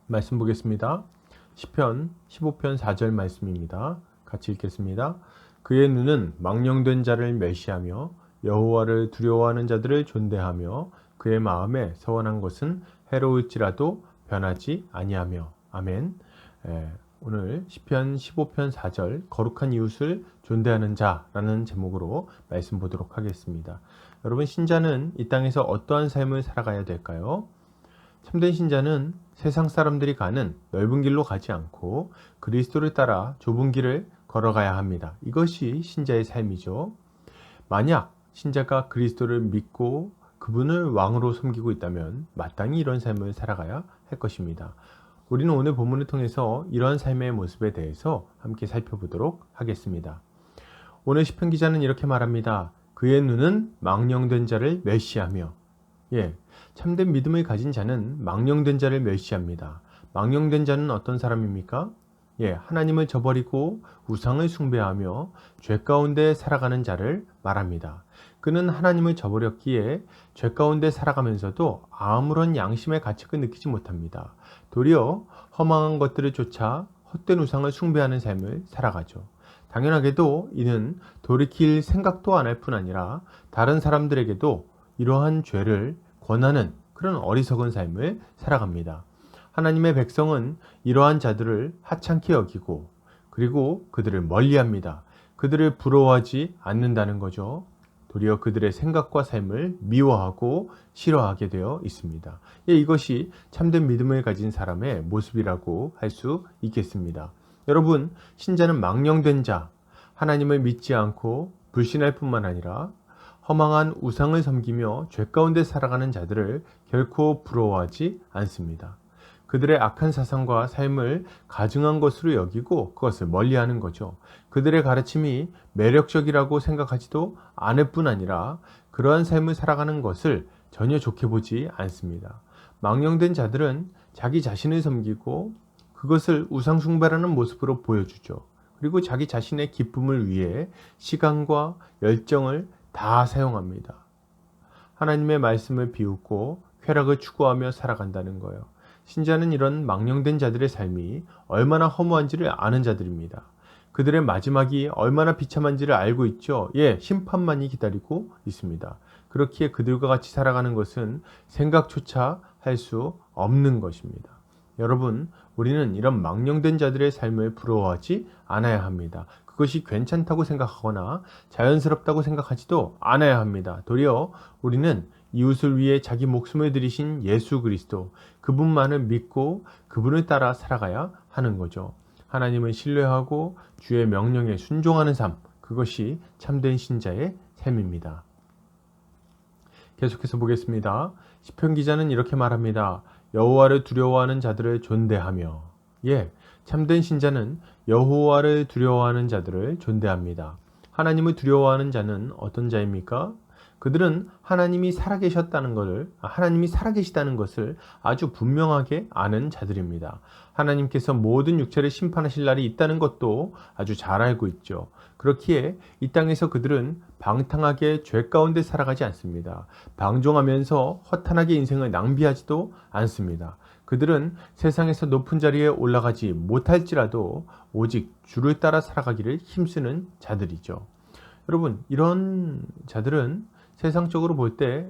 말씀 보겠습니다. 시편 15편 4절 말씀입니다. 같이 읽겠습니다. 그의 눈은 망령된 자를 멸시하며 여호와를 두려워하는 자들을 존대하며 그의 마음에 서원한 것은 해로울지라도 변하지 아니하며. 아멘. 오늘 시편 15편 4절 거룩한 이웃을 존대하는 자라는 제목으로 말씀 보도록 하겠습니다. 여러분, 신자는 이 땅에서 어떠한 삶을 살아가야 될까요? 참된 신자는 세상 사람들이 가는 넓은 길로 가지 않고 그리스도를 따라 좁은 길을 걸어가야 합니다. 이것이 신자의 삶이죠. 만약 신자가 그리스도를 믿고 그분을 왕으로 섬기고 있다면 마땅히 이런 삶을 살아가야 할 것입니다. 우리는 오늘 본문을 통해서 이런 삶의 모습에 대해서 함께 살펴보도록 하겠습니다. 오늘 시편 기자는 이렇게 말합니다. 그의 눈은 망령된 자를 멸시하며. 참된 믿음을 가진 자는 망령된 자를 멸시합니다. 망령된 자는 어떤 사람입니까? 하나님을 저버리고 우상을 숭배하며 죄 가운데 살아가는 자를 말합니다. 그는 하나님을 저버렸기에 죄 가운데 살아가면서도 아무런 양심의 가책을 느끼지 못합니다. 도리어 허망한 것들을 쫓아 헛된 우상을 숭배하는 삶을 살아가죠. 당연하게도 이는 돌이킬 생각도 안 할 뿐 아니라 다른 사람들에게도 이러한 죄를 권하는 그런 어리석은 삶을 살아갑니다. 하나님의 백성은 이러한 자들을 하찮게 여기고 그리고 그들을 멀리합니다. 그들을 부러워하지 않는다는 거죠. 도리어 그들의 생각과 삶을 미워하고 싫어하게 되어 있습니다. 이것이 참된 믿음을 가진 사람의 모습이라고 할 수 있겠습니다. 여러분, 신자는 망령된 자, 하나님을 믿지 않고 불신할 뿐만 아니라 허망한 우상을 섬기며 죄 가운데 살아가는 자들을 결코 부러워하지 않습니다. 그들의 악한 사상과 삶을 가증한 것으로 여기고 그것을 멀리하는 거죠. 그들의 가르침이 매력적이라고 생각하지도 않을 뿐 아니라 그러한 삶을 살아가는 것을 전혀 좋게 보지 않습니다. 망령된 자들은 자기 자신을 섬기고 그것을 우상 숭배라는 모습으로 보여주죠. 그리고 자기 자신의 기쁨을 위해 시간과 열정을 다 사용합니다. 하나님의 말씀을 비웃고 쾌락을 추구하며 살아간다는 거예요. 신자는 이런 망령된 자들의 삶이 얼마나 허무한지를 아는 자들입니다. 그들의 마지막이 얼마나 비참한지를 알고 있죠. 심판만이 기다리고 있습니다. 그렇기에 그들과 같이 살아가는 것은 생각조차 할 수 없는 것입니다. 여러분, 우리는 이런 망령된 자들의 삶을 부러워하지 않아야 합니다. 그것이 괜찮다고 생각하거나 자연스럽다고 생각하지도 않아야 합니다. 도리어 우리는 이웃을 위해 자기 목숨을 들이신 예수 그리스도, 그분만을 믿고 그분을 따라 살아가야 하는 거죠. 하나님을 신뢰하고 주의 명령에 순종하는 삶, 그것이 참된 신자의 삶입니다. 계속해서 보겠습니다. 시편 기자는 이렇게 말합니다. 여호와를 두려워하는 자들을 존대하며. 참된 신자는 여호와를 두려워하는 자들을 존대합니다. 하나님을 두려워하는 자는 어떤 자입니까? 그들은 하나님이 살아계시다는 것을 아주 분명하게 아는 자들입니다. 하나님께서 모든 육체를 심판하실 날이 있다는 것도 아주 잘 알고 있죠. 그렇기에 이 땅에서 그들은 방탕하게 죄 가운데 살아가지 않습니다. 방종하면서 허탄하게 인생을 낭비하지도 않습니다. 그들은 세상에서 높은 자리에 올라가지 못할지라도 오직 주를 따라 살아가기를 힘쓰는 자들이죠. 여러분, 이런 자들은 세상적으로 볼 때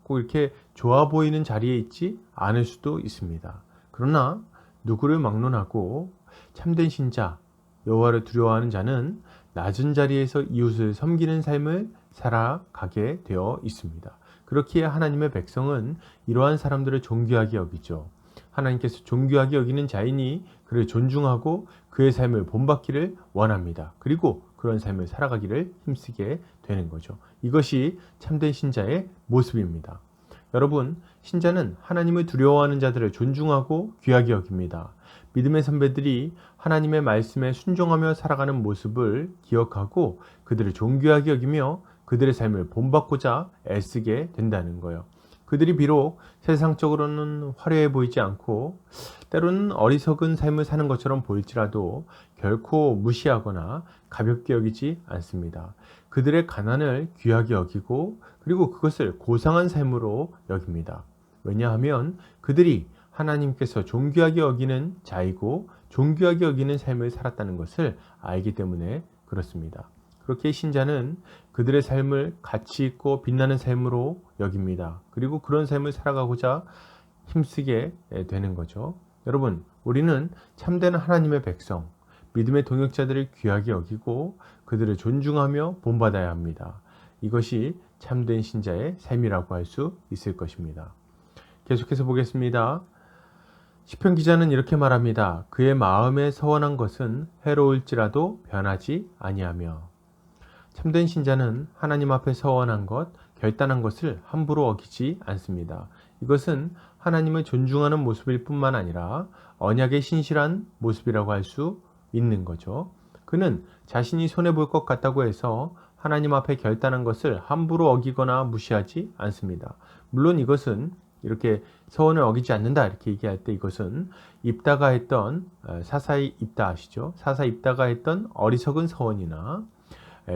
꼭 이렇게 좋아 보이는 자리에 있지 않을 수도 있습니다. 그러나 누구를 막론하고 참된 신자, 여호와를 두려워하는 자는 낮은 자리에서 이웃을 섬기는 삶을 살아가게 되어 있습니다. 그렇기에 하나님의 백성은 이러한 사람들을 존귀하게 여기죠. 하나님께서 존귀하게 여기는 자이니 그를 존중하고 그의 삶을 본받기를 원합니다. 그리고 그런 삶을 살아가기를 힘쓰게 되는 거죠. 이것이 참된 신자의 모습입니다. 여러분, 신자는 하나님을 두려워하는 자들을 존중하고 귀하게 여깁니다. 믿음의 선배들이 하나님의 말씀에 순종하며 살아가는 모습을 기억하고 그들을 존귀하게 여기며 그들의 삶을 본받고자 애쓰게 된다는 거예요. 그들이 비록 세상적으로는 화려해 보이지 않고 때로는 어리석은 삶을 사는 것처럼 보일지라도 결코 무시하거나 가볍게 여기지 않습니다. 그들의 가난을 귀하게 여기고 그리고 그것을 고상한 삶으로 여깁니다. 왜냐하면 그들이 하나님께서 존귀하게 여기는 자이고 존귀하게 여기는 삶을 살았다는 것을 알기 때문에 그렇습니다. 그렇게 신자는 그들의 삶을 가치 있고 빛나는 삶으로 여깁니다. 그리고 그런 삶을 살아가고자 힘쓰게 되는 거죠. 여러분, 우리는 참된 하나님의 백성, 믿음의 동역자들을 귀하게 여기고 그들을 존중하며 본받아야 합니다. 이것이 참된 신자의 삶이라고 할 수 있을 것입니다. 계속해서 보겠습니다. 시편 기자는 이렇게 말합니다. 그의 마음에 서원한 것은 해로울지라도 변하지 아니하며. 참된 신자는 하나님 앞에 서원한 것, 결단한 것을 함부로 어기지 않습니다. 이것은 하나님을 존중하는 모습일 뿐만 아니라 언약에 신실한 모습이라고 할 수 있는 거죠. 그는 자신이 손해볼 것 같다고 해서 하나님 앞에 결단한 것을 함부로 어기거나 무시하지 않습니다. 물론 이것은 이렇게 서원을 어기지 않는다 이렇게 얘기할 때 이것은 입다가 했던 사사의 입다 아시죠? 사사 입다가 했던 어리석은 서원이나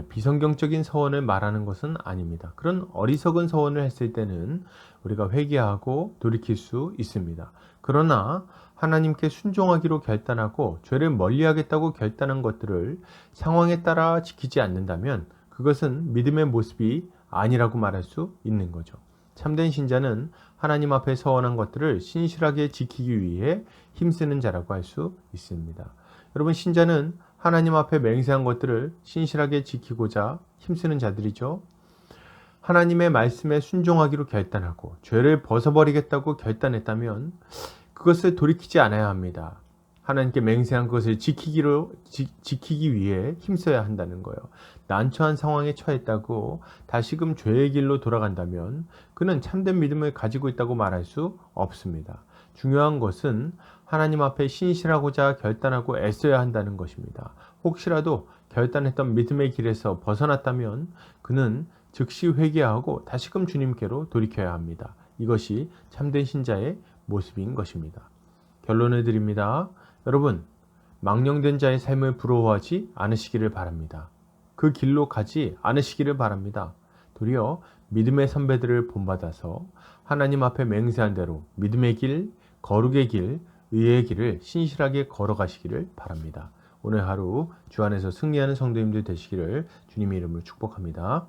비성경적인 서원을 말하는 것은 아닙니다. 그런 어리석은 서원을 했을 때는 우리가 회개하고 돌이킬 수 있습니다. 그러나 하나님께 순종하기로 결단하고 죄를 멀리하겠다고 결단한 것들을 상황에 따라 지키지 않는다면 그것은 믿음의 모습이 아니라고 말할 수 있는 거죠. 참된 신자는 하나님 앞에 서원한 것들을 신실하게 지키기 위해 힘쓰는 자라고 할 수 있습니다. 여러분, 신자는 하나님 앞에 맹세한 것들을 신실하게 지키고자 힘쓰는 자들이죠. 하나님의 말씀에 순종하기로 결단하고 죄를 벗어버리겠다고 결단했다면 그것을 돌이키지 않아야 합니다. 하나님께 맹세한 것을 지키기 위해 힘써야 한다는 거예요. 난처한 상황에 처했다고 다시금 죄의 길로 돌아간다면 그는 참된 믿음을 가지고 있다고 말할 수 없습니다. 중요한 것은 하나님 앞에 신실하고자 결단하고 애써야 한다는 것입니다. 혹시라도 결단했던 믿음의 길에서 벗어났다면 그는 즉시 회개하고 다시금 주님께로 돌이켜야 합니다. 이것이 참된 신자의 모습인 것입니다. 결론을 드립니다. 여러분, 망령된 자의 삶을 부러워하지 않으시기를 바랍니다. 그 길로 가지 않으시기를 바랍니다. 도리어 믿음의 선배들을 본받아서 하나님 앞에 맹세한 대로 믿음의 길, 거룩의 길, 의의 길을 신실하게 걸어가시기를 바랍니다. 오늘 하루 주 안에서 승리하는 성도님들 되시기를 주님의 이름으로 축복합니다.